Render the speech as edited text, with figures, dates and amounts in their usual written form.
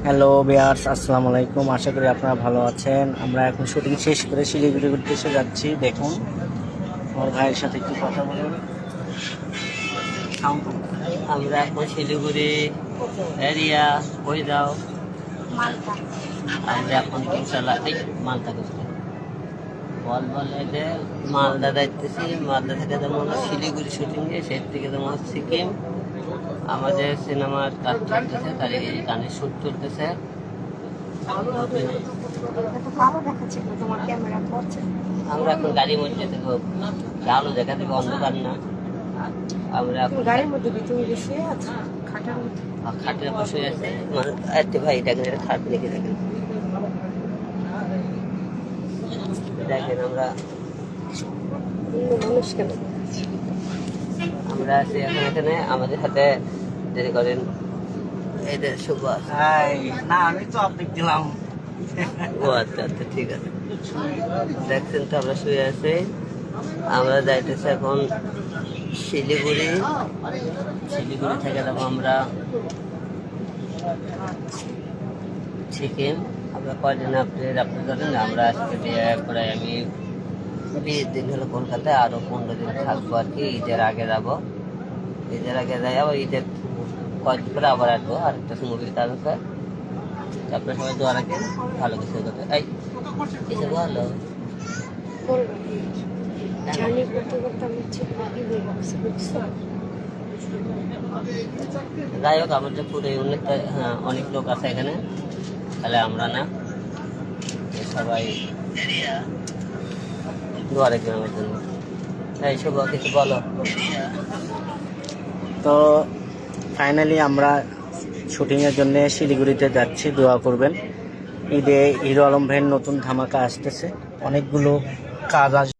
Hello viewers, আসসালামু আলাইকুম। আশা করি আপনারা ভালো আছেন। আমরা এখন শুটিং শেষ করে শিলিগুড়ি উদ্দেশ্যে যাচ্ছি। দেখুন আমার ভাইয়ের সাথে একটু কথা বলুন। আমরা এখন শিলিগুড়ি এরিয়া হয়ে যাও আমরা এখন মালদা করছি বলে যে মালদা যাইতেছি। মালদা থেকে যেমন শিলিগুড়ি শুটিংয়ে, সেই থেকে যেমন সিকিম আমাদের সিনেমার কাজ চলতেছে, তার এই গানের শ্যুট চলতেছে। আমরা এখন গাড়ির মধ্যে দেখবো, আলো দেখা দেবে, অন্ধকার না। আমরা এখন গাড়ির মধ্যে খাটের বসে আছে ভাই, দেখেন এটা খাট লিখে দেখেন। দেখেন আমরা আছি এখন এখানে। আমাদের সাথে দেরি করেন এই যে সুভাষ। না, আমি তো আপনি দিলাম। ও আচ্ছা আচ্ছা, ঠিক আছে। দেখছেন তো আমরা শুয়ে আছি। আমরা যাইতেছি এখন শিলিগুড়ি। শিলিগুড়ি থেকে যাবো আমরা সিকিম। আমরা কয়দিন আপনি জানেন, আমরা আজকে প্রায় আমি 20 দিন হলো কলকাতায়, আরো 15 দিন থাকবো আর কি। ঈদের আগে যাবো। ঈদের আগে যাই, আবার ঈদের কয়েকদিন পরে আবার আসবো। আরেকটা মুভির কাজ আছে। আপনার সবাই দোয়া রাখেন, ভালো কিছু করতে। এই কিছু ভালো যাই হোক, আমাদের পুরো অনেকটা, হ্যাঁ, অনেক লোক আছে এখানে, তাহলে আমরা না সবাই দোয়া রাখবেন আমার জন্য। এইসব কিছু বলো। তো ফাইনালি আমরা শুটিংয়ের জন্য শিলিগুড়িতে যাচ্ছি, দোয়া করবেন। ঈদে হিরো আলম ভাইয়ের নতুন ধামাকা আসতেছে, অনেকগুলো কাজ আসবে।